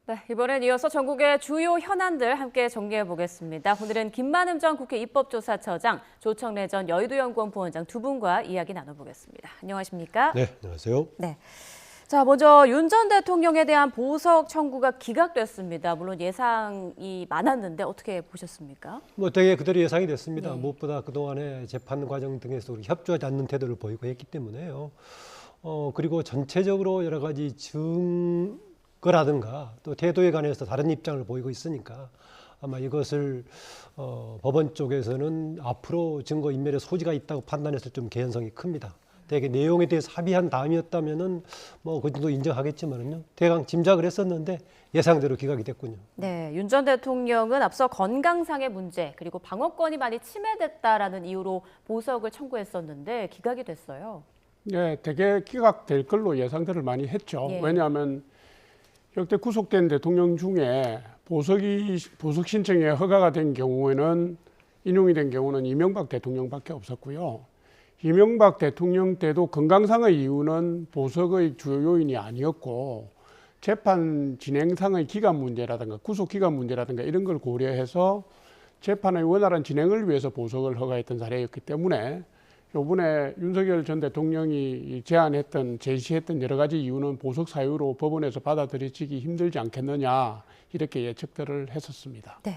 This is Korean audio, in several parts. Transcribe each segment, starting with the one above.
네, 이번엔 이어서 전국의 주요 현안들 함께 정리해 보겠습니다. 오늘은 김만흠 전 국회 입법조사처장, 조청래 전 여의도연구원 부원장 두 분과 이야기 나눠보겠습니다. 안녕하십니까? 네, 안녕하세요. 네. 자, 먼저 윤 전 대통령에 대한 보석 청구가 기각됐습니다. 물론 예상이 많았는데 어떻게 보셨습니까? 되게 그대로 예상이 됐습니다. 네. 무엇보다 그동안의 재판 과정 등에서 협조하지 않는 태도를 보이고 했기 때문에요. 그리고 전체적으로 여러 가지 증거라든가 또 태도에 관해서 다른 입장을 보이고 있으니까 아마 이것을 법원 쪽에서는 앞으로 증거 인멸의 소지가 있다고 판단했을 좀 개연성이 큽니다. 되게 내용에 대해서 합의한 다음이었다면은 그 정도 인정하겠지만은요. 대강 짐작을 했었는데 예상대로 기각이 됐군요. 네, 윤 전 대통령은 앞서 건강상의 문제 그리고 방어권이 많이 침해됐다라는 이유로 보석을 청구했었는데 기각이 됐어요. 네, 되게 기각될 걸로 예상들을 많이 했죠. 예. 왜냐하면 역대 구속된 대통령 중에 보석 신청에 허가가 된 경우에는 인용이 된 경우는 이명박 대통령밖에 없었고요. 이명박 대통령 때도 건강상의 이유는 보석의 주요 요인이 아니었고 재판 진행상의 기간 문제라든가 구속 기간 문제라든가 이런 걸 고려해서 재판의 원활한 진행을 위해서 보석을 허가했던 사례였기 때문에 이번에 윤석열 전 대통령이 제시했던 여러 가지 이유는 보석 사유로 법원에서 받아들여지기 힘들지 않겠느냐 이렇게 예측들을 했었습니다. 네.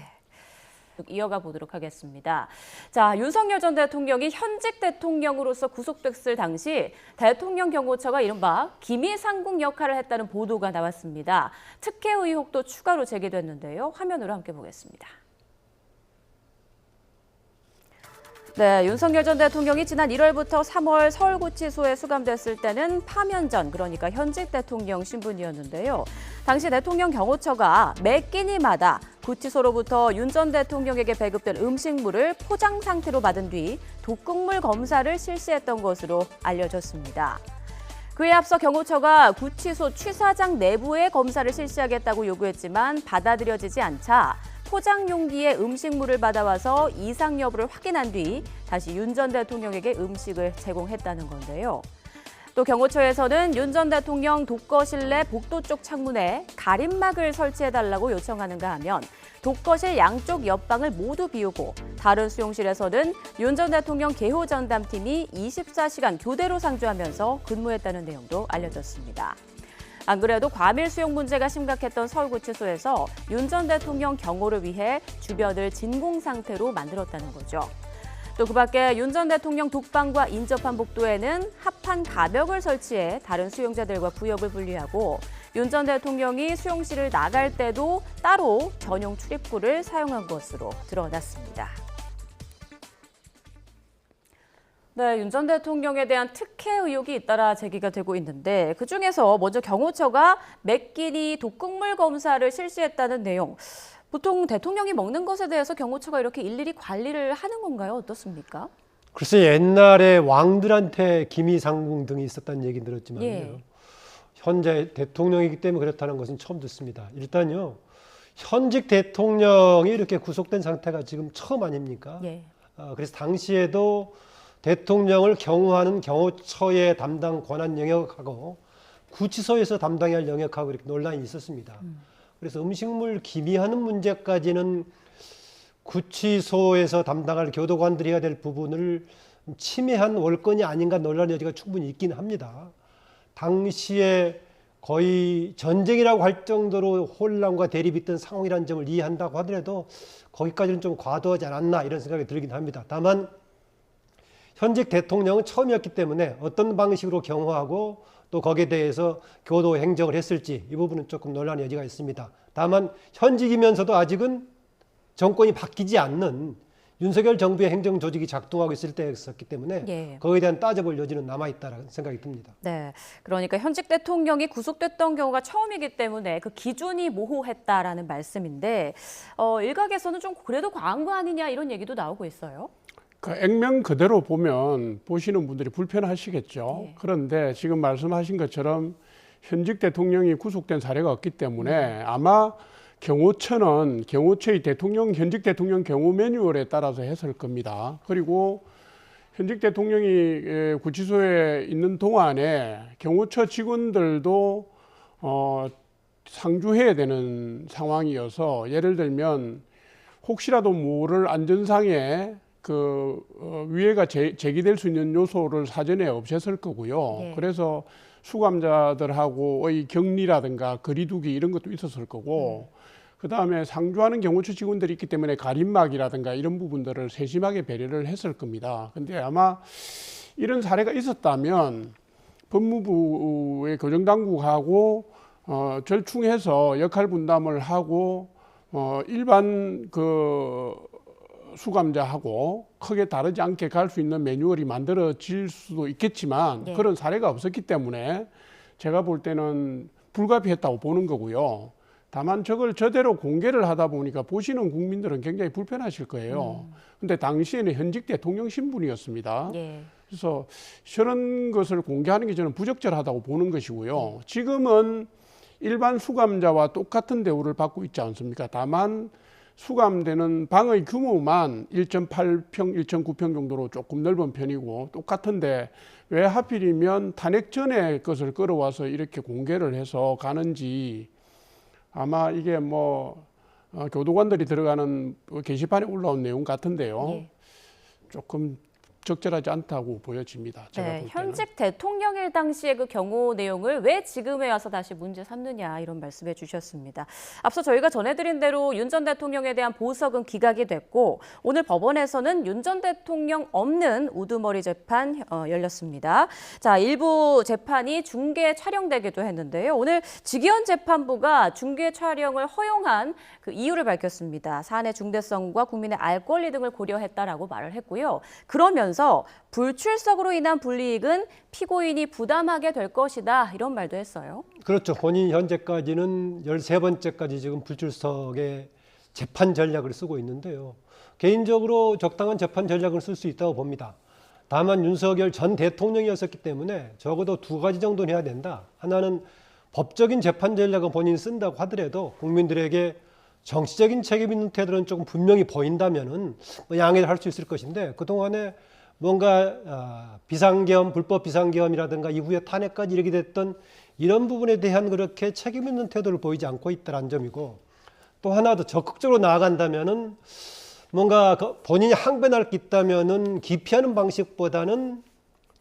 이어가 보도록 하겠습니다. 자, 윤석열 전 대통령이 현직 대통령으로서 구속됐을 당시 대통령 경호처가 이른바 기미상궁 역할을 했다는 보도가 나왔습니다. 특혜 의혹도 추가로 제기됐는데요. 화면으로 함께 보겠습니다. 네, 윤석열 전 대통령이 지난 1월부터 3월 서울구치소에 수감됐을 때는 파면 전, 그러니까 현직 대통령 신분이었는데요. 당시 대통령 경호처가 매 끼니마다 구치소로부터 윤 전 대통령에게 배급된 음식물을 포장 상태로 받은 뒤 독극물 검사를 실시했던 것으로 알려졌습니다. 그에 앞서 경호처가 구치소 취사장 내부에 검사를 실시하겠다고 요구했지만 받아들여지지 않자 포장 용기에 음식물을 받아와서 이상 여부를 확인한 뒤 다시 윤 전 대통령에게 음식을 제공했다는 건데요. 또 경호처에서는 윤 전 대통령 독거실 내 복도 쪽 창문에 가림막을 설치해달라고 요청하는가 하면 독거실 양쪽 옆방을 모두 비우고 다른 수용실에서는 윤 전 대통령 개호 전담팀이 24시간 교대로 상주하면서 근무했다는 내용도 알려졌습니다. 안 그래도 과밀 수용 문제가 심각했던 서울구치소에서 윤 전 대통령 경호를 위해 주변을 진공 상태로 만들었다는 거죠. 또 그 밖에 윤 전 대통령 독방과 인접한 복도에는 합판 가벽을 설치해 다른 수용자들과 구역을 분리하고 윤 전 대통령이 수용실을 나갈 때도 따로 전용 출입구를 사용한 것으로 드러났습니다. 네, 윤 전 대통령에 대한 특혜 의혹이 잇따라 제기가 되고 있는데 그중에서 먼저 경호처가 매 끼니 독극물 검사를 실시했다는 내용. 보통 대통령이 먹는 것에 대해서 경호처가 이렇게 일일이 관리를 하는 건가요? 어떻습니까? 글쎄 옛날에 왕들한테 기미상궁 등이 있었다는 얘기 들었지만요. 예. 현재 대통령이기 때문에 그렇다는 것은 처음 듣습니다. 일단요. 현직 대통령이 이렇게 구속된 상태가 지금 처음 아닙니까? 예. 그래서 당시에도 대통령을 경호하는 경호처의 담당 권한 영역하고 구치소에서 담당해야 할 영역하고 이렇게 논란이 있었습니다. 그래서 음식물 기미하는 문제까지는 구치소에서 담당할 교도관들이 해야 될 부분을 침해한 월권이 아닌가 논란의 여지가 충분히 있긴 합니다. 당시에 거의 전쟁이라고 할 정도로 혼란과 대립이 있던 상황이라는 점을 이해한다고 하더라도 거기까지는 좀 과도하지 않았나 이런 생각이 들긴 합니다. 다만 현직 대통령은 처음이었기 때문에 어떤 방식으로 경호하고 또 거기에 대해서 교도 행정을 했을지 이 부분은 조금 논란의 여지가 있습니다. 다만 현직이면서도 아직은 정권이 바뀌지 않는 윤석열 정부의 행정 조직이 작동하고 있을 때였었기 때문에 예. 거기에 대한 따져볼 여지는 남아있다는 생각이 듭니다. 네, 그러니까 현직 대통령이 구속됐던 경우가 처음이기 때문에 그 기준이 모호했다라는 말씀인데 일각에서는 좀 그래도 과한 거 아니냐 이런 얘기도 나오고 있어요. 그 액면 그대로 보면 보시는 분들이 불편하시겠죠. 예. 그런데 지금 말씀하신 것처럼 현직 대통령이 구속된 사례가 없기 때문에 아마 경호처는 경호처의 현직 대통령 경호 매뉴얼에 따라서 했을 겁니다. 그리고 현직 대통령이 구치소에 있는 동안에 경호처 직원들도 상주해야 되는 상황이어서 예를 들면 혹시라도 모를 안전상의 위해가 제기될 수 있는 요소를 사전에 없앴을 거고요. 예. 그래서 수감자들하고의 격리라든가 거리두기 이런 것도 있었을 거고 그다음에 상주하는 경호처 직원들이 있기 때문에 가림막이라든가 이런 부분들을 세심하게 배려를 했을 겁니다. 근데 아마 이런 사례가 있었다면 법무부의 교정당국하고 절충해서 역할 분담을 하고 일반 수감자하고 크게 다르지 않게 갈 수 있는 매뉴얼이 만들어질 수도 있겠지만 네. 그런 사례가 없었기 때문에 제가 볼 때는 불가피했다고 보는 거고요. 다만 저걸 저대로 공개를 하다 보니까 보시는 국민들은 굉장히 불편하실 거예요. 근데 당시에는 현직 대통령 신분이었습니다. 예. 그래서 저런 것을 공개하는 게 저는 부적절하다고 보는 것이고요. 지금은 일반 수감자와 똑같은 대우를 받고 있지 않습니까? 다만 수감되는 방의 규모만 1.8평, 1.9평 정도로 조금 넓은 편이고 똑같은데 왜 하필이면 탄핵 전에 것을 끌어와서 이렇게 공개를 해서 가는지 아마 이게 교도관들이 들어가는 게시판에 올라온 내용 같은데요. 예. 조금 적절하지 않다고 보여집니다. 제가 네, 볼 때는. 현직 대통령일 당시의 그 경호 내용을 왜 지금에 와서 다시 문제 삼느냐 이런 말씀해 주셨습니다. 앞서 저희가 전해드린 대로 윤 전 대통령에 대한 보석은 기각이 됐고 오늘 법원에서는 윤 전 대통령 없는 우두머리 재판 열렸습니다. 자, 일부 재판이 중계 촬영되기도 했는데요. 오늘 직위원 재판부가 중계 촬영을 허용한 그 이유를 밝혔습니다. 사안의 중대성과 국민의 알 권리 등을 고려했다라고 말을 했고요. 그러면서 불출석으로 인한 불이익은 피고인이 부담하게 될 것이다 이런 말도 했어요. 그렇죠. 본인이 현재까지는 13번째까지 지금 불출석의 재판 전략을 쓰고 있는데요. 개인적으로 적당한 재판 전략을 쓸 수 있다고 봅니다. 다만 윤석열 전 대통령이었기 때문에 적어도 두 가지 정도는 해야 된다. 하나는 법적인 재판 전략을 본인이 쓴다고 하더라도 국민들에게 정치적인 책임 있는 태도는 조금 분명히 보인다면은 양해를 할 수 있을 것인데 그동안에 뭔가 비상계엄, 불법 비상계엄이라든가 이후에 탄핵까지 이르게 됐던 이런 부분에 대한 그렇게 책임 있는 태도를 보이지 않고 있다는 점이고 또 하나 더 적극적으로 나아간다면은 뭔가 본인이 항변할 게 있다면은 기피하는 방식보다는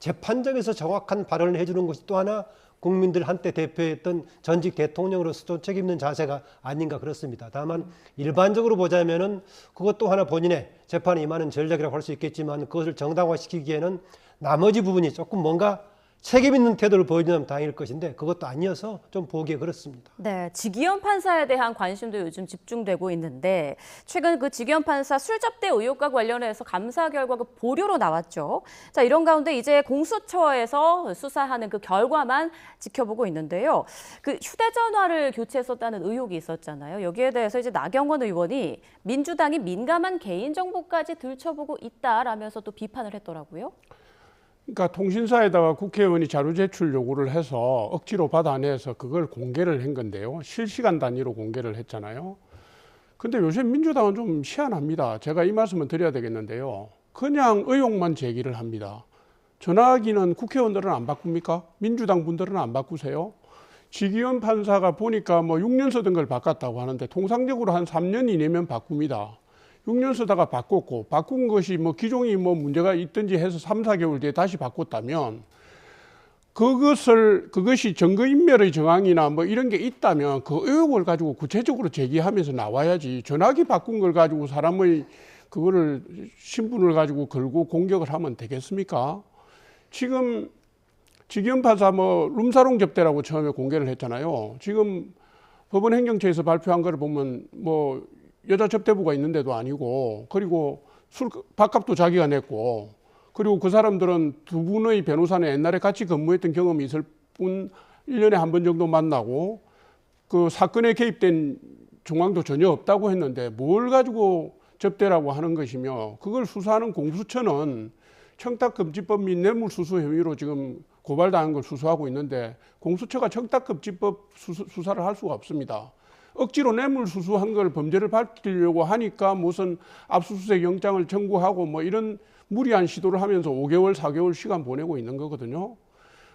재판장에서 정확한 발언을 해주는 것이 또 하나 국민들 한때 대표했던 전직 대통령으로서도 책임 있는 자세가 아닌가 그렇습니다. 다만 일반적으로 보자면은 그것도 하나 본인의 재판에 임하는 전략이라고 할 수 있겠지만 그것을 정당화시키기에는 나머지 부분이 조금 뭔가 책임 있는 태도를 보여주면 다행일 것인데 그것도 아니어서 좀 보기에 그렇습니다. 네, 직위원 판사에 대한 관심도 요즘 집중되고 있는데 최근 그 직위원 판사 술접대 의혹과 관련해서 감사 결과가 보류로 나왔죠. 자, 이런 가운데 이제 공수처에서 수사하는 그 결과만 지켜보고 있는데요. 그 휴대전화를 교체했었다는 의혹이 있었잖아요. 여기에 대해서 이제 나경원 의원이 민주당이 민감한 개인정보까지 들춰보고 있다라면서 또 비판을 했더라고요. 그러니까 통신사에다가 국회의원이 자료 제출 요구를 해서 억지로 받아내서 그걸 공개를 한 건데요. 실시간 단위로 공개를 했잖아요. 근데 요새 민주당은 좀 희한합니다. 제가 이 말씀을 드려야 되겠는데요. 그냥 의혹만 제기를 합니다. 전화기는 국회의원들은 안 바꿉니까? 민주당 분들은 안 바꾸세요? 직위원 판사가 보니까 6년 쓰던 걸 바꿨다고 하는데 통상적으로 한 3년 이내면 바꿉니다. 6년 쓰다가 바꿨고 바꾼 것이 기종이 문제가 있든지 해서 3, 4개월 뒤에 다시 바꿨다면 그것이 증거인멸의 정황이나 이런 게 있다면 그 의혹을 가지고 구체적으로 제기하면서 나와야지 전화기 바꾼 걸 가지고 사람의 그거를 신분을 가지고 걸고 공격을 하면 되겠습니까? 지금 직위원 판사 룸사롱 접대라고 처음에 공개를 했잖아요. 지금 법원 행정처에서 발표한 거를 보면 여자 접대부가 있는데도 아니고 그리고 밥값도 자기가 냈고 그리고 그 사람들은 두 분의 변호사는 옛날에 같이 근무했던 경험이 있을 뿐 1년에 한 번 정도 만나고 그 사건에 개입된 정황도 전혀 없다고 했는데 뭘 가지고 접대라고 하는 것이며 그걸 수사하는 공수처는 청탁금지법 및 뇌물수수 혐의로 지금 고발당한 걸 수사하고 있는데 공수처가 청탁금지법 수사를 할 수가 없습니다. 억지로 뇌물수수한 걸 범죄를 밝히려고 하니까 무슨 압수수색 영장을 청구하고 이런 무리한 시도를 하면서 5개월, 4개월 시간 보내고 있는 거거든요.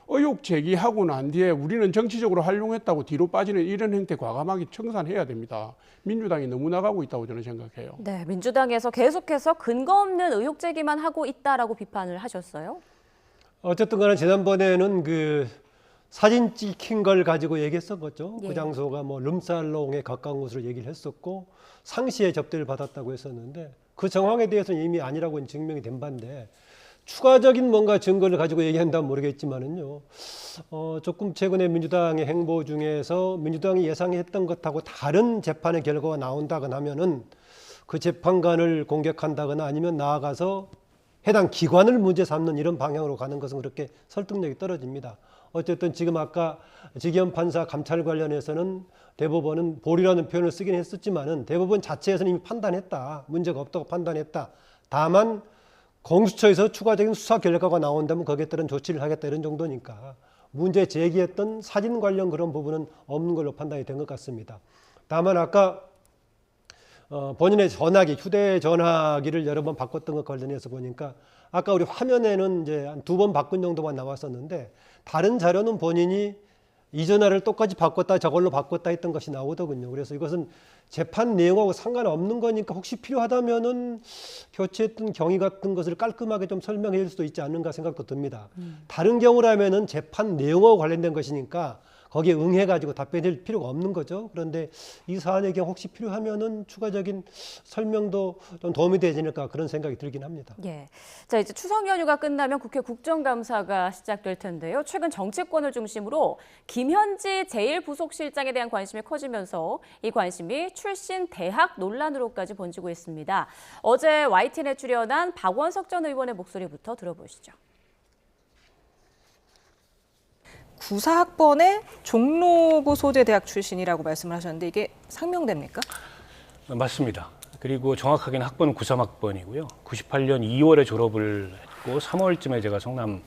의혹 제기하고 난 뒤에 우리는 정치적으로 활용했다고 뒤로 빠지는 이런 행태 과감하게 청산해야 됩니다. 민주당이 너무 나가고 있다고 저는 생각해요. 네, 민주당에서 계속해서 근거 없는 의혹 제기만 하고 있다라고 비판을 하셨어요. 어쨌든 간에 지난번에는 그 사진 찍힌 걸 가지고 얘기했었죠. 예. 그 장소가 뭐 룸살롱에 가까운 곳으로 얘기를 했었고 상시에 접대를 받았다고 했었는데 그 정황에 대해서는 이미 아니라고 증명이 된 바인데 추가적인 뭔가 증거를 가지고 얘기한다면 모르겠지만은요. 조금 최근에 민주당의 행보 중에서 민주당이 예상했던 것하고 다른 재판의 결과가 나온다거나 하면은 그 재판관을 공격한다거나 아니면 나아가서 해당 기관을 문제 삼는 이런 방향으로 가는 것은 그렇게 설득력이 떨어집니다. 어쨌든 지금 아까 지기현 판사 감찰 관련해서는 대법원은 보류라는 표현을 쓰긴 했었지만은 대법원 자체에서는 이미 판단했다. 문제가 없다고 판단했다. 다만 공수처에서 추가적인 수사 결과가 나온다면 거기에 따른 조치를 하겠다 이런 정도니까 문제 제기했던 사진 관련 그런 부분은 없는 걸로 판단이 된 것 같습니다. 다만 아까 본인의 전화기, 휴대전화기를 여러 번 바꿨던 것 관련해서 보니까 아까 우리 화면에는 이제 한 2번 바꾼 정도만 나왔었는데 다른 자료는 본인이 이 전화를 똑같이 바꿨다 저걸로 바꿨다 했던 것이 나오더군요. 그래서 이것은 재판 내용하고 상관없는 거니까 혹시 필요하다면은 교체했던 경위 같은 것을 깔끔하게 좀 설명해 줄 수도 있지 않는가 생각도 듭니다. 다른 경우라면은 재판 내용하고 관련된 것이니까 거기에 응해가지고 답변할 필요가 없는 거죠. 그런데 이 사안의 경우 혹시 필요하면은 추가적인 설명도 좀 도움이 되지 않을까 그런 생각이 들긴 합니다. 예. 자, 이제 추석 연휴가 끝나면 국회 국정감사가 시작될 텐데요. 최근 정치권을 중심으로 김현지 제1부속실장에 대한 관심이 커지면서 이 관심이 출신 대학 논란으로까지 번지고 있습니다. 어제 YTN에 출연한 박원석 전 의원의 목소리부터 들어보시죠. 94학번의 종로구 소재 대학 출신이라고 말씀을 하셨는데 이게 상명대입니까? 맞습니다. 그리고 정확하게는 학번은 93학번이고요. 98년 2월에 졸업을 했고 3월쯤에 제가 성남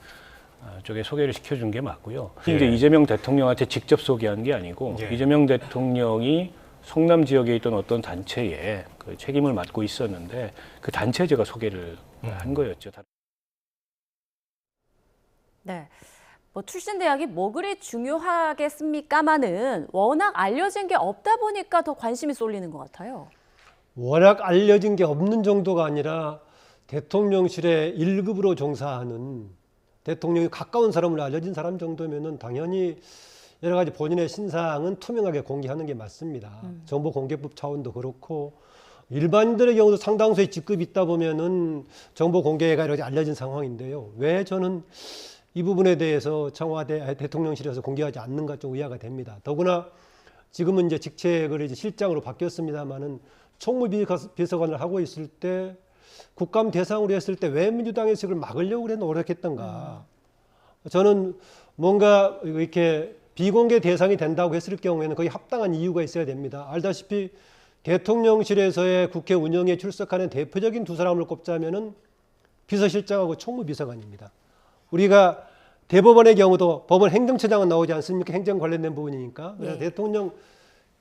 쪽에 소개를 시켜준 게 맞고요. 이제 이재명 대통령한테 직접 소개한 게 아니고 이재명 대통령이 성남 지역에 있던 어떤 단체에 그 책임을 맡고 있었는데 그 단체에 제가 소개를 한 거였죠. 네. 뭐 출신 대학이 뭐 그리 중요하겠습니까마는 워낙 알려진 게 없다 보니까 더 관심이 쏠리는 것 같아요. 워낙 알려진 게 없는 정도가 아니라 대통령실에 1급으로 종사하는 대통령이 가까운 사람으로 알려진 사람 정도면은 당연히 여러 가지 본인의 신상은 투명하게 공개하는 게 맞습니다. 정보공개법 차원도 그렇고 일반인들의 경우도 상당수의 직급이 있다 보면은 정보공개가 이렇게 알려진 상황인데요. 왜 저는 이 부분에 대해서 청와대 대통령실에서 공개하지 않는가 좀 의아가 됩니다. 더구나 지금은 이제 직책을 이제 실장으로 바뀌었습니다만은 총무비서관을 하고 있을 때 국감 대상으로 했을 때 왜 민주당에서 이걸 막으려고 노력했던가. 저는 뭔가 이렇게 비공개 대상이 된다고 했을 경우에는 거기 합당한 이유가 있어야 됩니다. 알다시피 대통령실에서의 국회 운영에 출석하는 대표적인 두 사람을 꼽자면은 비서실장하고 총무비서관입니다. 우리가 대법원의 경우도 법원 행정처장은 나오지 않습니까? 행정 관련된 부분이니까. 그래서 대통령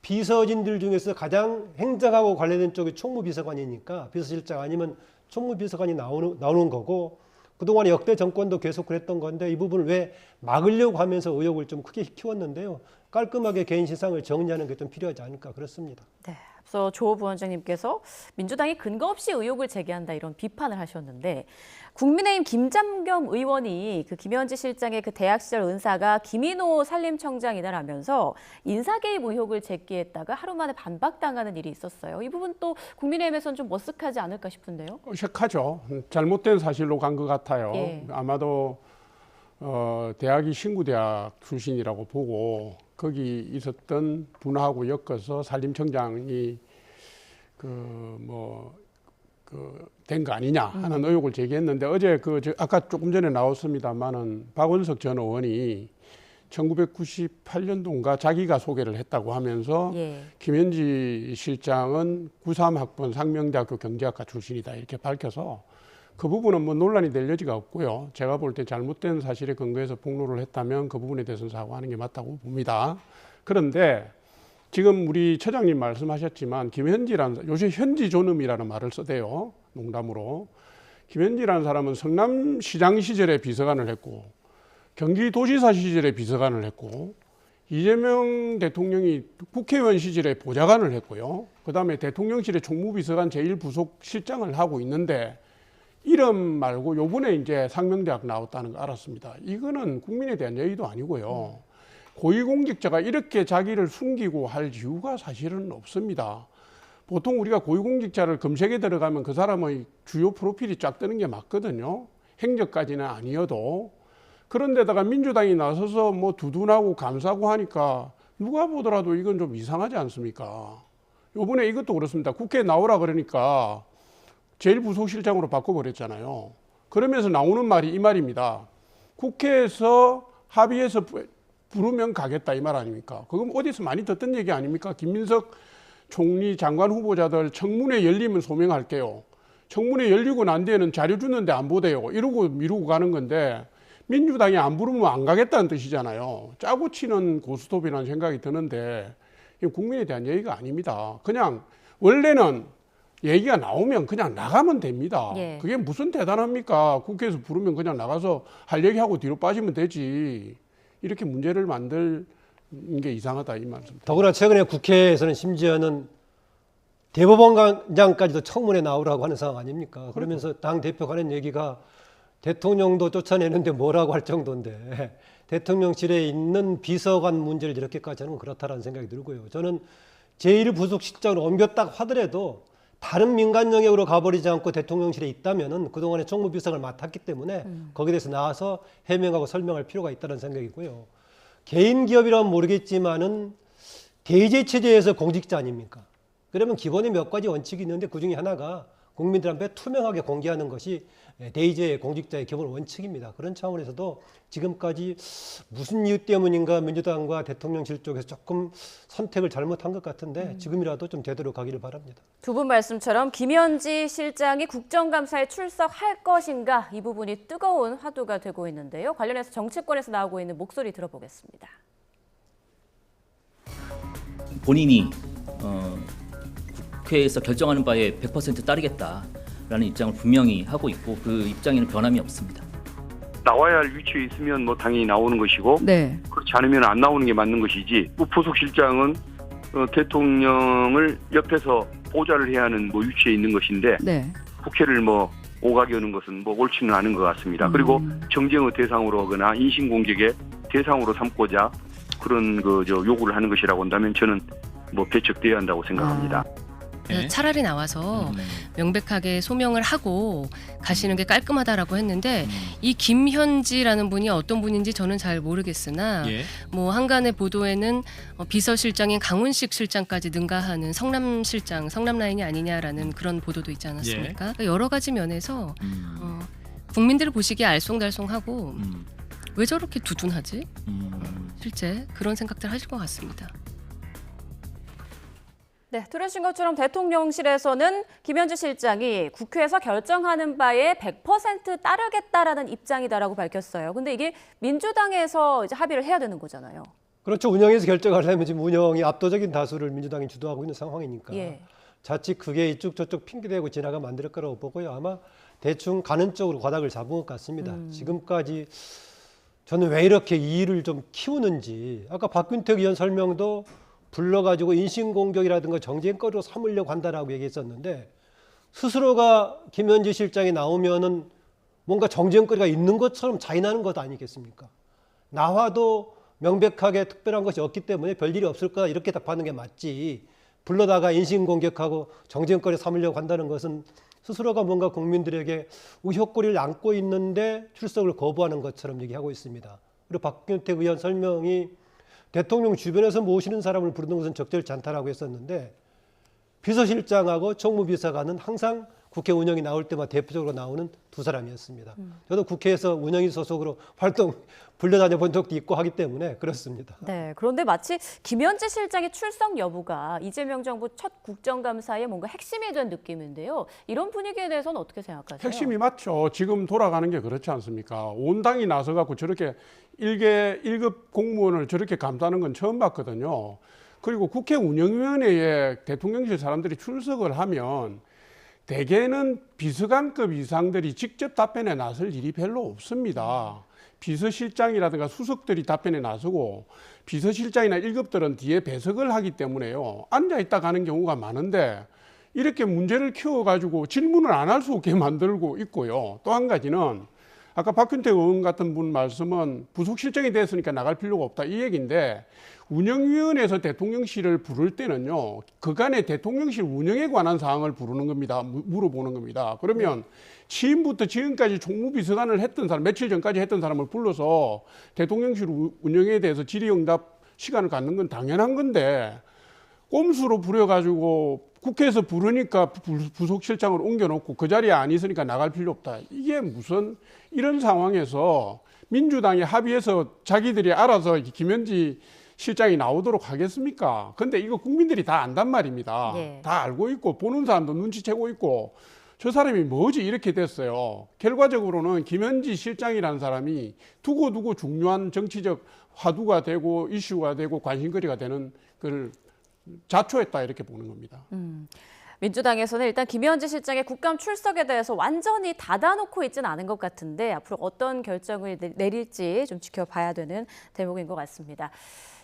비서진들 중에서 가장 행정하고 관련된 쪽이 총무비서관이니까 비서실장 아니면 총무비서관이 나오는 거고 그동안 역대 정권도 계속 그랬던 건데 이 부분을 왜 막으려고 하면서 의혹을 좀 크게 키웠는데요. 깔끔하게 개인 신상을 정리하는 게 좀 필요하지 않을까 그렇습니다. 네, 앞서 조 부원장님께서 민주당이 근거 없이 의혹을 제기한다 이런 비판을 하셨는데 국민의힘 김장겸 의원이 그 김현지 실장의 그 대학 시절 은사가 김인호 산림청장이다라면서 인사 개입 의혹을 제기했다가 하루 만에 반박당하는 일이 있었어요. 이 부분 또 국민의힘에서는 좀 머쓱하지 않을까 싶은데요. 어색하죠. 잘못된 사실로 간 것 같아요. 예. 아마도 대학이 신구대학 출신이라고 보고 거기 있었던 분하고 엮어서 산림청장이 된 거 아니냐 하는 의혹을 제기했는데 어제 아까 조금 전에 나왔습니다만은 박원석 전 의원이 1998년도인가 자기가 소개를 했다고 하면서 김현지 실장은 93학번 상명대학교 경제학과 출신이다 이렇게 밝혀서 그 부분은 뭐 논란이 될 여지가 없고요. 제가 볼 때 잘못된 사실에 근거해서 폭로를 했다면 그 부분에 대해서는 사과하는 게 맞다고 봅니다. 그런데 지금 우리 처장님 말씀하셨지만 김현지라는 요새 현지존음이라는 말을 써대요. 농담으로. 김현지라는 사람은 성남시장 시절에 비서관을 했고 경기도지사 시절에 비서관을 했고 이재명 대통령이 국회의원 시절에 보좌관을 했고요. 그다음에 대통령실의 총무비서관 제1부속실장을 하고 있는데 이름 말고 요번에 이제 상명대학 나왔다는 거 알았습니다. 이거는 국민에 대한 예의도 아니고요. 고위공직자가 이렇게 자기를 숨기고 할 이유가 사실은 없습니다. 보통 우리가 고위공직자를 검색에 들어가면 그 사람의 주요 프로필이 쫙 뜨는 게 맞거든요. 행적까지는 아니어도. 그런데다가 민주당이 나서서 뭐 두둔하고 감싸고 하니까 누가 보더라도 이건 좀 이상하지 않습니까? 요번에 이것도 그렇습니다. 국회에 나오라 그러니까 제1부속실장으로 바꿔버렸잖아요. 그러면서 나오는 말이 이 말입니다. 국회에서 합의해서 부르면 가겠다 이 말 아닙니까? 그건 어디서 많이 듣던 얘기 아닙니까? 김민석 총리 장관 후보자들 청문회 열리면 소명할게요. 청문회 열리고 난 뒤에는 자료 주는데 안 보대요. 이러고 미루고 가는 건데 민주당이 안 부르면 안 가겠다는 뜻이잖아요. 짜고 치는 고스톱이라는 생각이 드는데 이건 국민에 대한 얘기가 아닙니다. 그냥 원래는 얘기가 나오면 그냥 나가면 됩니다. 예. 그게 무슨 대단합니까? 국회에서 부르면 그냥 나가서 할 얘기하고 뒤로 빠지면 되지. 이렇게 문제를 만드는 게 이상하다 이 말씀. 더구나 최근에 국회에서는 심지어는 대법원장까지도 청문회 나오라고 하는 상황 아닙니까? 그러면서 당 대표가 하는 얘기가 대통령도 쫓아내는데 뭐라고 할 정도인데 대통령실에 있는 비서관 문제를 이렇게까지 하는 건 그렇다라는 생각이 들고요. 저는 제1부속실장으로 옮겼다 하더라도 다른 민간 영역으로 가버리지 않고 대통령실에 있다면은 그동안에 총무비서관을 맡았기 때문에 거기에 대해서 나와서 해명하고 설명할 필요가 있다는 생각이고요. 개인 기업이라면 모르겠지만은 대제 체제에서 공직자 아닙니까? 그러면 기본에 몇 가지 원칙이 있는데 그 중에 하나가 국민들한테 투명하게 공개하는 것이 대의제 공직자의 기본 원칙입니다. 그런 차원에서도 지금까지 무슨 이유 때문인가 민주당과 대통령실 쪽에서 조금 선택을 잘못한 것 같은데 지금이라도 좀 제대로 가기를 바랍니다. 두 분 말씀처럼 김현지 실장이 국정감사에 출석할 것인가 이 부분이 뜨거운 화두가 되고 있는데요. 관련해서 정치권에서 나오고 있는 목소리 들어보겠습니다. 본인이 국회에서 결정하는 바에 100% 따르겠다라는 입장을 분명히 하고 있고 그 입장에는 변함이 없습니다. 나와야 할 위치에 있으면 뭐 당연히 나오는 것이고 네. 그렇지 않으면 안 나오는 게 맞는 것이지 부속실장은 대통령을 옆에서 보좌를 해야 하는 뭐 위치에 있는 것인데 네. 국회를 뭐 오가게 하는 것은 뭐 옳지는 않은 것 같습니다. 그리고 정쟁의 대상으로 하거나 인신공격의 대상으로 삼고자 그런 요구를 하는 것이라고 한다면 저는 뭐 배척돼야 한다고 생각합니다. 네. 차라리 나와서 명백하게 소명을 하고 가시는 게 깔끔하다라고 했는데 이 김현지라는 분이 어떤 분인지 저는 잘 모르겠으나 뭐 한간의 보도에는 비서실장인 강훈식 실장까지 능가하는 성남실장, 성남라인이 아니냐라는 그런 보도도 있지 않았습니까? 그러니까 여러 가지 면에서 국민들을 보시기에 알쏭달쏭하고 왜 저렇게 두둔하지? 실제 그런 생각들 하실 것 같습니다. 네, 들으신 것처럼 대통령실에서는 김현지 실장이 국회에서 결정하는 바에 100% 따르겠다라는 입장이다라고 밝혔어요. 근데 이게 민주당에서 이제 합의를 해야 되는 거잖아요. 그렇죠. 운영에서 결정하려면 지금 운영이 압도적인 다수를 민주당이 주도하고 있는 상황이니까 예. 자칫 그게 이쪽 저쪽 핑계대고 지나가면 안 될 거라고 보고요. 아마 대충 가는 쪽으로 과닥을 잡은 것 같습니다. 지금까지 저는 왜 이렇게 이 일을 좀 키우는지 아까 박균택 의원 설명도 불러가지고 인신공격이라든가 정쟁거리로 삼으려고 한다라고 얘기했었는데 스스로가 김현지 실장이 나오면은 뭔가 정쟁거리가 있는 것처럼 자인하는 것 아니겠습니까? 나와도 명백하게 특별한 것이 없기 때문에 별일이 없을 거다 이렇게 답하는 게 맞지 불러다가 인신공격하고 정쟁거리 삼으려고 한다는 것은 스스로가 뭔가 국민들에게 우효거리를 안고 있는데 출석을 거부하는 것처럼 얘기하고 있습니다. 그리고 박균택 의원 설명이 대통령 주변에서 모시는 사람을 부르는 것은 적절치 않다라고 했었는데 비서실장하고 총무비서관은 항상 국회 운영이 나올 때마다 대표적으로 나오는 두 사람이었습니다. 저도 국회에서 운영위 소속으로 활동 불려다녀 본 적도 있고 하기 때문에 그렇습니다. 네, 그런데 마치 김현지 실장의 출석 여부가 이재명 정부 첫 국정감사의 뭔가 핵심이 된 느낌인데요. 이런 분위기에 대해서는 어떻게 생각하세요? 핵심이 맞죠. 지금 돌아가는 게 그렇지 않습니까? 온 당이 나서 갖고 저렇게 1급 공무원을 저렇게 감싸는 건 처음 봤거든요. 그리고 국회 운영위원회에 대통령실 사람들이 출석을 하면 대개는 비서관급 이상들이 직접 답변에 나설 일이 별로 없습니다. 비서실장이라든가 수석들이 답변에 나서고 비서실장이나 1급들은 뒤에 배석을 하기 때문에요. 앉아있다 가는 경우가 많은데 이렇게 문제를 키워가지고 질문을 안 할 수 없게 만들고 있고요. 또 한 가지는 아까 박균택 의원 같은 분 말씀은 부속실장이 됐으니까 나갈 필요가 없다 이 얘기인데 운영위원회에서 대통령실을 부를 때는요. 그간의 대통령실 운영에 관한 사항을 부르는 겁니다. 물어보는 겁니다. 그러면 취임부터 지금까지 총무비서관을 했던 사람, 며칠 전까지 했던 사람을 불러서 대통령실 운영에 대해서 질의응답 시간을 갖는 건 당연한 건데 꼼수로 부려가지고 국회에서 부르니까 부속실장을 옮겨놓고 그 자리에 안 있으니까 나갈 필요 없다. 이게 무슨 이런 상황에서 민주당이 합의해서 자기들이 알아서 김현지 실장이 나오도록 하겠습니까? 근데 이거 국민들이 다 안단 말입니다. 예. 다 알고 있고 보는 사람도 눈치채고 있고 저 사람이 뭐지 이렇게 됐어요. 결과적으로는 김현지 실장이라는 사람이 두고두고 중요한 정치적 화두가 되고 이슈가 되고 관심거리가 되는 걸 자초했다 이렇게 보는 겁니다. 민주당에서는 일단 김현지 실장의 국감 출석에 대해서 완전히 닫아놓고 있지는 않은 것 같은데 앞으로 어떤 결정을 내릴지 좀 지켜봐야 되는 대목인 것 같습니다.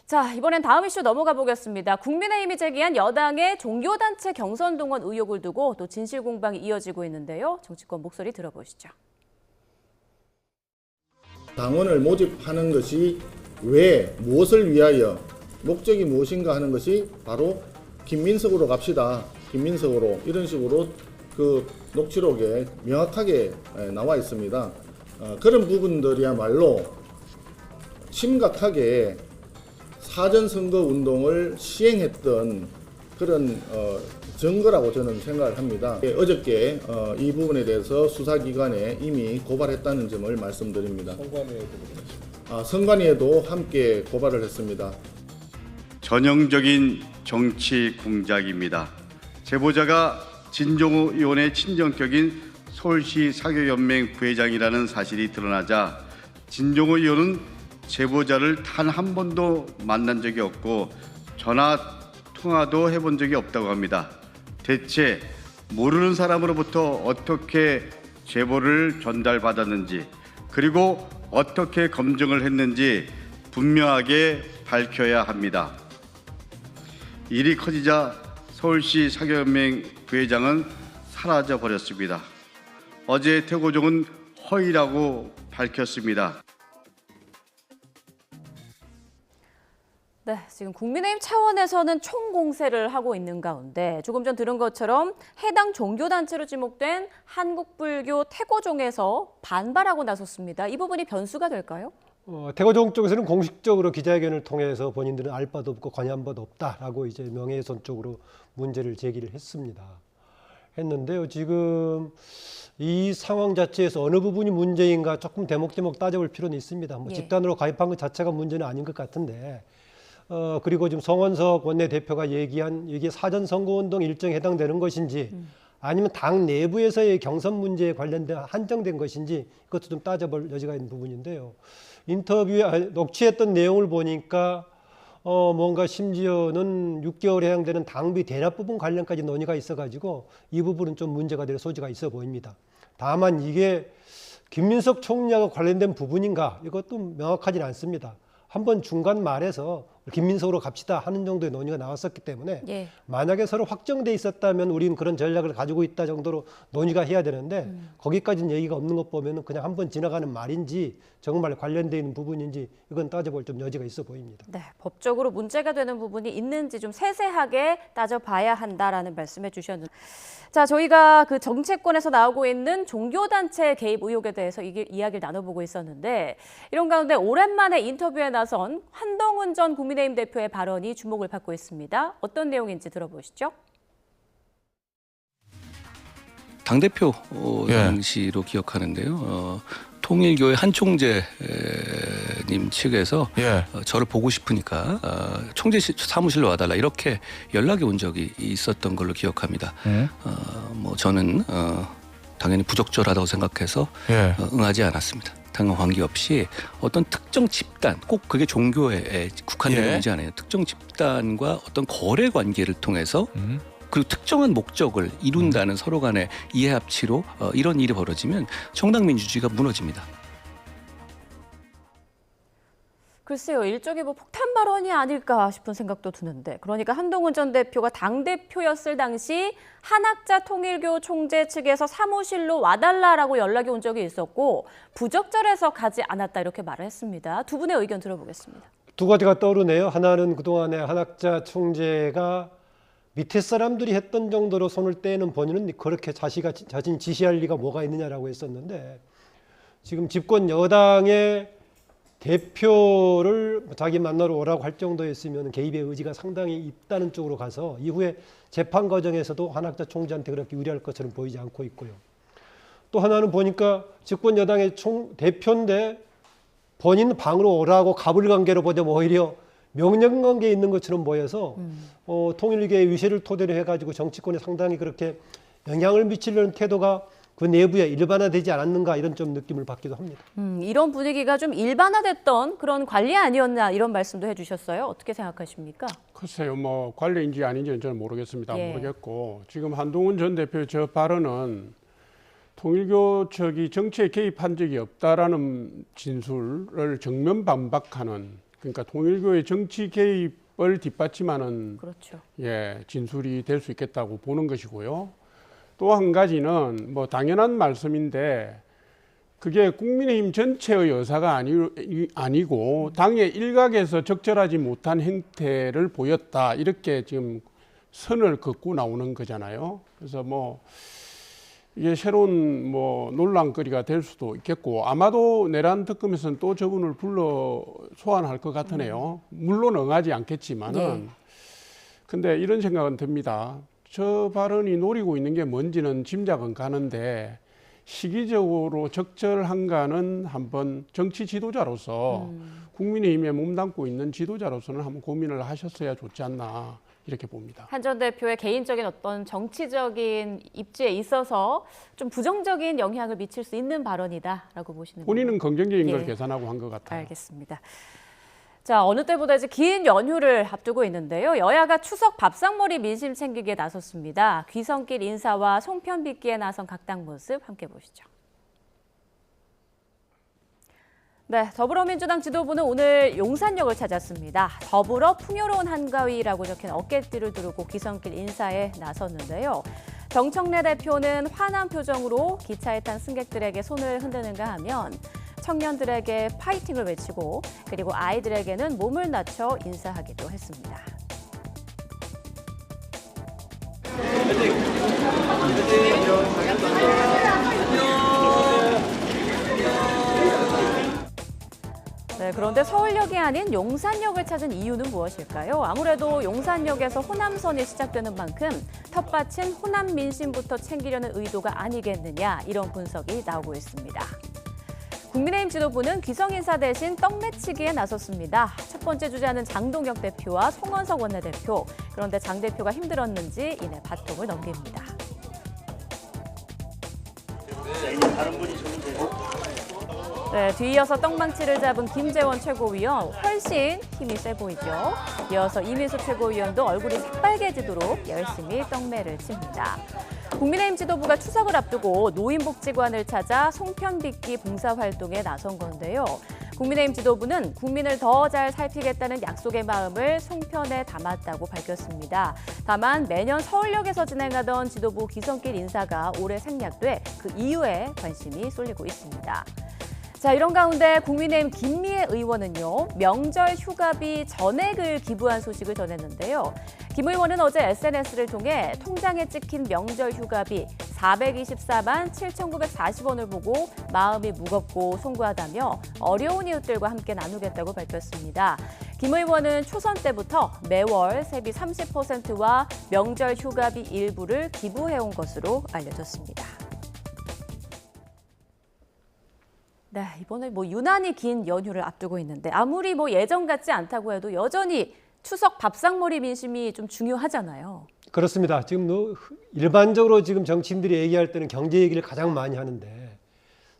자, 이번엔 다음 이슈 넘어가 보겠습니다. 국민의힘이 제기한 여당의 종교단체 경선 동원 의혹을 두고 또 진실 공방이 이어지고 있는데요. 정치권 목소리 들어보시죠. 당원을 모집하는 것이 왜, 무엇을 위하여, 목적이 무엇인가 하는 것이 바로 김민석으로 갑시다. 김민석으로 이런 식으로 그 녹취록에 명확하게 나와 있습니다. 그런 부분들이야말로 심각하게 사전선거 운동을 시행했던 그런 증거라고 저는 생각을 합니다. 어저께 이 부분에 대해서 수사기관에 이미 고발했다는 점을 말씀드립니다. 선관위에도 함께 고발을 했습니다. 전형적인 정치 공작입니다. 제보자가 진종호 의원의 친정격인 서울시 사교연맹 부회장이라는 사실이 드러나자 진종호 의원은 제보자를 단 한 번도 만난 적이 없고 전화 통화도 해본 적이 없다고 합니다. 대체 모르는 사람으로부터 어떻게 제보를 전달받았는지 그리고 어떻게 검증을 했는지 분명하게 밝혀야 합니다. 일이 커지자 서울시 사교연맹 부회장은 사라져 버렸습니다. 어제 태고종은 허위라고 밝혔습니다. 네, 지금 국민의힘 차원에서는 총공세를 하고 있는 가운데 조금 전 들은 것처럼 해당 종교단체로 지목된 한국불교 태고종에서 반발하고 나섰습니다. 이 부분이 변수가 될까요? 태고종 쪽에서는 공식적으로 기자회견을 통해서 본인들은 알 바도 없고 관여한 바도 없다라고 이제 명예훼손 쪽으로 문제를 제기를 했는데요. 지금 이 상황 자체에서 어느 부분이 문제인가 조금 대목대목 따져볼 필요는 있습니다. 뭐 집단으로 가입한 것 자체가 문제는 아닌 것 같은데 그리고 지금 성원석 원내대표가 얘기한 이게 사전 선거운동 일정에 해당되는 것인지 아니면 당 내부에서의 경선 문제에 관련된 한정된 것인지 이것도 좀 따져볼 여지가 있는 부분인데요. 인터뷰에 녹취했던 내용을 보니까 뭔가 심지어는 6개월에 해당되는 당비 대납 부분 관련까지 논의가 있어가지고 이 부분은 좀 문제가 될 소지가 있어 보입니다. 다만 이게 김민석 총리와 관련된 부분인가 이것도 명확하지는 않습니다. 한번 중간 말에서 김민석으로 갑시다 하는 정도의 논의가 나왔었기 때문에 만약에 서로 확정돼 있었다면 우리는 그런 전략을 가지고 있다 정도로 논의가 해야 되는데 거기까지는 얘기가 없는 것 보면 그냥 한번 지나가는 말인지 정말 관련돼 있는 부분인지 이건 따져볼 좀 여지가 있어 보입니다. 네, 법적으로 문제가 되는 부분이 있는지 좀 세세하게 따져봐야 한다라는 말씀해 주셨는데 자, 저희가 그 정치권에서 나오고 있는 종교단체 개입 의혹에 대해서 이야기를 나눠보고 있었는데 이런 가운데 오랜만에 인터뷰에 나선 한동훈 전 국민의힘 대표의 발언이 주목을 받고 있습니다. 어떤 내용인지 들어보시죠. 당대표 당시로 기억하는데요. 통일교회 한총재님 측에서 저를 보고 싶으니까 총재 사무실로 와달라 이렇게 연락이 온 적이 있었던 걸로 기억합니다. 뭐 저는 당연히 부적절하다고 생각해서 응하지 않았습니다. 당연 관계없이 어떤 특정 집단, 꼭 그게 종교에 국한되는 문제 아니에요. 특정 집단과 어떤 거래 관계를 통해서 그리고 특정한 목적을 이룬다는 서로 간의 이해 합치로 이런 일이 벌어지면 정당 민주주의가 무너집니다. 글쎄요, 일종의 뭐 폭탄 발언이 아닐까 싶은 생각도 드는데, 그러니까 한동훈 전 대표가 당대표였을 당시 한학자 통일교 총재 측에서 사무실로 와달라라고 연락이 온 적이 있었고 부적절해서 가지 않았다 이렇게 말을 했습니다. 두 분의 의견 들어보겠습니다. 두 가지가 떠오르네요. 하나는 그동안에 한학자 총재가 밑에 사람들이 했던 정도로 손을 떼는 본인은 그렇게 자신 지시할 리가 뭐가 있느냐라고 했었는데, 지금 집권 여당의 대표를 자기 만나러 오라고 할 정도였으면 개입의 의지가 상당히 있다는 쪽으로 가서 이후에 재판 과정에서도 한학자 총재한테 그렇게 유리할 것처럼 보이지 않고 있고요. 또 하나는 보니까 집권 여당의 대표인데 본인 방으로 오라고 가불관계로 보자면 오히려 명령관계에 있는 것처럼 보여서 통일교의 위세를 토대로 해가지고 정치권에 상당히 그렇게 영향을 미치려는 태도가 그 내부에 일반화되지 않았는가 이런 좀 느낌을 받기도 합니다. 이런 분위기가 좀 일반화됐던 그런 관리 아니었나 이런 말씀도 해주셨어요. 어떻게 생각하십니까? 글쎄요, 뭐 관리인지 아닌지는 저는 모르겠습니다. 예. 모르겠고 지금 한동훈 전 대표의 저 발언은 통일교 측이 정치에 개입한 적이 없다라는 진술을 정면 반박하는, 그러니까 통일교의 정치 개입을 뒷받침하는 그렇죠. 진술이 될 수 있겠다고 보는 것이고요. 또 한 가지는 뭐 당연한 말씀인데 그게 국민의힘 전체의 의사가 아니고 당의 일각에서 적절하지 못한 행태를 보였다, 이렇게 지금 선을 긋고 나오는 거잖아요. 그래서 뭐 이게 새로운 뭐 논란거리가 될 수도 있겠고, 아마도 내란 특검에서는 또 저분을 불러 소환할 것 같으네요. 물론 응하지 않겠지만은. 근데 이런 생각은 듭니다. 저 발언이 노리고 있는 게 뭔지는 짐작은 가는데 시기적으로 적절한가는 한번 정치 지도자로서 국민의힘에 몸담고 있는 지도자로서는 한번 고민을 하셨어야 좋지 않나 이렇게 봅니다. 한 전 대표의 개인적인 어떤 정치적인 입지에 있어서 좀 부정적인 영향을 미칠 수 있는 발언이다라고 보시는 본인은 건가요? 긍정적인 걸 계산하고 한 것 같아요. 알겠습니다. 자, 어느 때보다 이제 긴 연휴를 앞두고 있는데요. 여야가 추석 밥상머리 민심 챙기기에 나섰습니다. 귀성길 인사와 송편 빚기에 나선 각 당 모습 함께 보시죠. 네, 더불어민주당 지도부는 오늘 용산역을 찾았습니다. 더불어 풍요로운 한가위라고 적힌 어깨띠를 두르고 귀성길 인사에 나섰는데요. 정청래 대표는 환한 표정으로 기차에 탄 승객들에게 손을 흔드는가 하면 청년들에게 파이팅을 외치고 그리고 아이들에게는 몸을 낮춰 인사하기도 했습니다. 네, 그런데 서울역이 아닌 용산역을 찾은 이유는 무엇일까요? 아무래도 용산역에서 호남선이 시작되는 만큼 텃밭인 호남 민심부터 챙기려는 의도가 아니겠느냐, 이런 분석이 나오고 있습니다. 국민의힘 지도부는 귀성인사 대신 떡매치기에 나섰습니다. 첫 번째 주자는 장동혁 대표와 송원석 원내대표. 그런데 장 대표가 힘들었는지 이내 바통을 넘깁니다. 네, 뒤이어서 떡망치를 잡은 김재원 최고위원, 훨씬 힘이 세 보이죠. 이어서 이민수 최고위원도 얼굴이 새빨개지도록 열심히 떡매를 칩니다. 국민의힘 지도부가 추석을 앞두고 노인복지관을 찾아 송편 빚기 봉사활동에 나선 건데요. 국민의힘 지도부는 국민을 더 잘 살피겠다는 약속의 마음을 송편에 담았다고 밝혔습니다. 다만 매년 서울역에서 진행하던 지도부 귀성길 인사가 올해 생략돼 그 이유에 관심이 쏠리고 있습니다. 자, 이런 가운데 국민의힘 김미애 의원은요, 명절 휴가비 전액을 기부한 소식을 전했는데요. 김 의원은 어제 SNS를 통해 통장에 찍힌 명절 휴가비 424만 7,940원을 보고 마음이 무겁고 송구하다며 어려운 이웃들과 함께 나누겠다고 밝혔습니다. 김 의원은 초선 때부터 매월 세비 30%와 명절 휴가비 일부를 기부해온 것으로 알려졌습니다. 네, 이번에 유난히 긴 연휴를 앞두고 있는데 아무리 예전 같지 않다고 해도 여전히 추석 밥상머리 민심이 좀 중요하잖아요. 그렇습니다. 지금 일반적으로 지금 정치인들이 얘기할 때는 경제 얘기를 가장 많이 하는데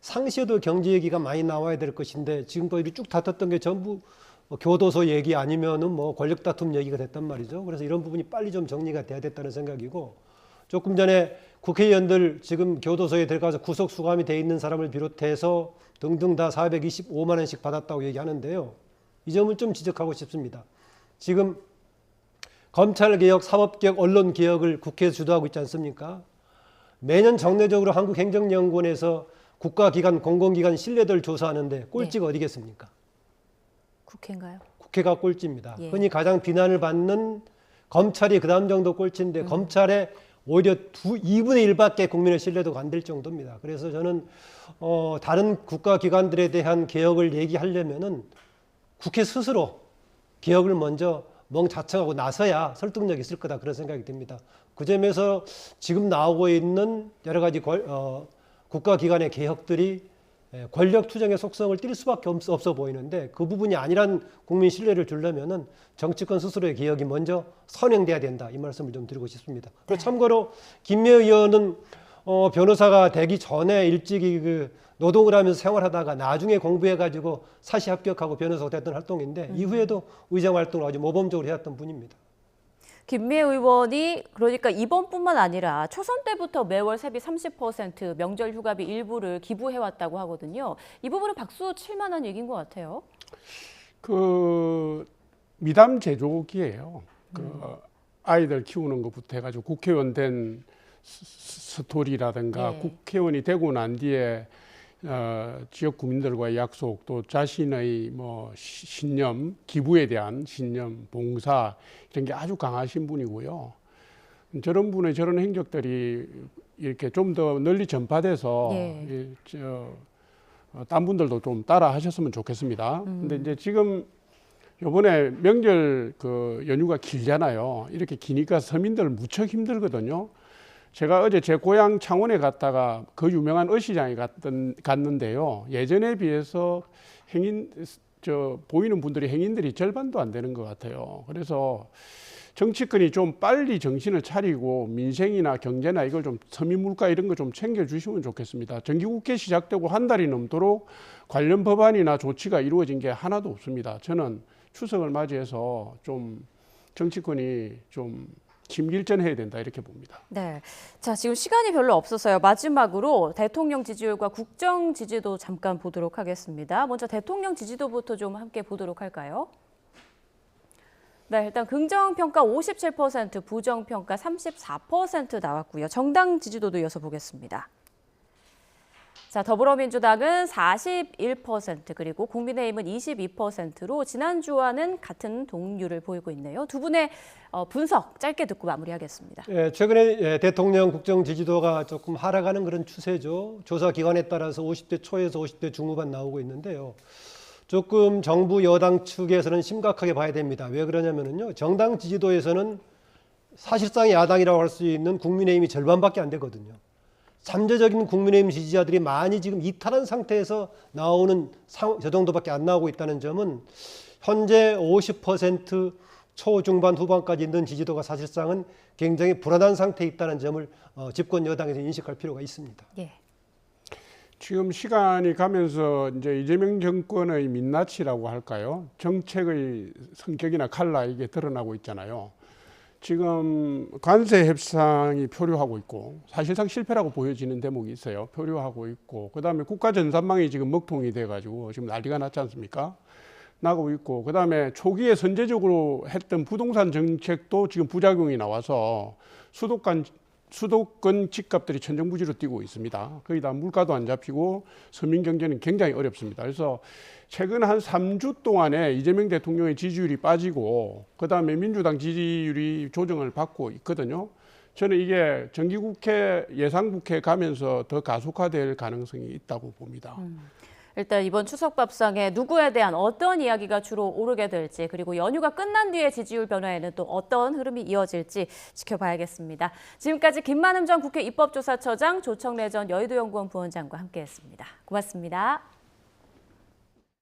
상시에도 경제 얘기가 많이 나와야 될 것인데 지금까지 쭉 다퉜던 게 전부 교도소 얘기 아니면은 권력 다툼 얘기가 됐단 말이죠. 그래서 이런 부분이 빨리 좀 정리가 돼야 됐다는 생각이고, 조금 전에 국회의원들 지금 교도소에 들어가서 구속 수감이 돼 있는 사람을 비롯해서 등등 다 425만 원씩 받았다고 얘기하는데요. 이 점을 좀 지적하고 싶습니다. 지금 검찰개혁, 사법개혁, 언론개혁을 국회에서 주도하고 있지 않습니까? 매년 정례적으로 한국행정연구원에서 국가기관, 공공기관 신뢰도를 조사하는데 꼴찌가 어디겠습니까? 국회인가요? 국회가 꼴찌입니다. 예. 흔히 가장 비난을 받는 검찰이 그 다음 정도 꼴찌인데 검찰의 오히려 2분의 1밖에 국민의 신뢰도가 안 될 정도입니다. 그래서 저는 다른 국가기관들에 대한 개혁을 얘기하려면은 국회 스스로 개혁을 먼저 멍자청하고 나서야 설득력이 있을 거다 그런 생각이 듭니다. 그 점에서 지금 나오고 있는 여러 가지 국가기관의 개혁들이 권력 투쟁의 속성을 띌 수밖에 없어 보이는데 그 부분이 아니란 국민 신뢰를 주려면은 정치권 스스로의 개혁이 먼저 선행돼야 된다 이 말씀을 좀 드리고 싶습니다. 그리고 참고로 김미애 의원은 변호사가 되기 전에 일찍이 노동을 하면서 생활하다가 나중에 공부해가지고 사시 합격하고 변호사가 됐던 활동인데 이후에도 의정 활동을 아주 모범적으로 해왔던 분입니다. 김미애 의원이 그러니까 이번뿐만 아니라 초선 때부터 매월 세비 30% 명절 휴가비 일부를 기부해왔다고 하거든요. 이 부분은 박수 칠 만한 얘기인 것 같아요. 그 미담 제조기예요. 그 아이들 키우는 것부터 해가지고 국회의원 된 스토리라든가 네. 국회의원이 되고 난 뒤에 지역 구민들과의 약속 또 자신의 뭐 신념, 기부에 대한 신념, 봉사 이런 게 아주 강하신 분이고요. 저런 분의 저런 행적들이 이렇게 좀 더 널리 전파돼서 딴 분들도 좀 따라 하셨으면 좋겠습니다. 근데 이제 지금 요번에 명절 그 연휴가 길잖아요. 이렇게 기니까 서민들 무척 힘들거든요. 제가 어제 제 고향 창원에 갔다가 그 유명한 어시장에 갔는데요. 예전에 비해서 보이는 분들이 행인들이 절반도 안 되는 것 같아요. 그래서 정치권이 좀 빨리 정신을 차리고 민생이나 경제나 이걸 좀 서민 물가 이런 거 좀 챙겨주시면 좋겠습니다. 정기국회 시작되고 한 달이 넘도록 관련 법안이나 조치가 이루어진 게 하나도 없습니다. 저는 추석을 맞이해서 좀 정치권이 좀 심길전해야 된다 이렇게 봅니다. 네, 자 지금 시간이 별로 없어서요. 마지막으로 대통령 지지율과 국정 지지도 잠깐 보도록 하겠습니다. 먼저 대통령 지지도부터 좀 함께 보도록 할까요? 네, 일단 긍정평가 57%, 부정평가 34% 나왔고요. 정당 지지도도 이어서 보겠습니다. 자, 더불어민주당은 41% 그리고 국민의힘은 22%로 지난주와는 같은 동률을 보이고 있네요. 두 분의 분석 짧게 듣고 마무리하겠습니다. 최근에 대통령 국정 지지도가 조금 하락하는 그런 추세죠. 조사 기관에 따라서 50대 초에서 50대 중후반 나오고 있는데요. 조금 정부 여당 측에서는 심각하게 봐야 됩니다. 왜 그러냐면요. 정당 지지도에서는 사실상 야당이라고 할 수 있는 국민의힘이 절반밖에 안 되거든요. 잠재적인 국민의힘 지지자들이 많이 지금 이탈한 상태에서 나오는 저 정도밖에 안 나오고 있다는 점은 현재 50% 초중반 후반까지 있는 지지도가 사실상은 굉장히 불안한 상태에 있다는 점을 집권 여당에서 인식할 필요가 있습니다. 예. 지금 시간이 가면서 이제 이재명 정권의 민낯이라고 할까요? 정책의 성격이나 칼라 이게 드러나고 있잖아요. 지금 관세 협상이 표류하고 있고 사실상 실패라고 보여지는 대목이 있어요. 표류하고 있고 그다음에 국가 전산망이 지금 먹통이 돼가지고 지금 난리가 났지 않습니까? 나고 있고 그다음에 초기에 선제적으로 했던 부동산 정책도 지금 부작용이 나와서 수도권 집값들이 천정부지로 뛰고 있습니다. 거기다 물가도 안 잡히고 서민 경제는 굉장히 어렵습니다. 그래서 최근 한 3주 동안에 이재명 대통령의 지지율이 빠지고 그다음에 민주당 지지율이 조정을 받고 있거든요. 저는 이게 정기국회, 예상국회 가면서 더 가속화될 가능성이 있다고 봅니다. 일단 이번 추석 밥상에 누구에 대한 어떤 이야기가 주로 오르게 될지 그리고 연휴가 끝난 뒤에 지지율 변화에는 또 어떤 흐름이 이어질지 지켜봐야겠습니다. 지금까지 김만흠 전 국회 입법조사처장, 조청래 전 여의도연구원 부원장과 함께했습니다. 고맙습니다.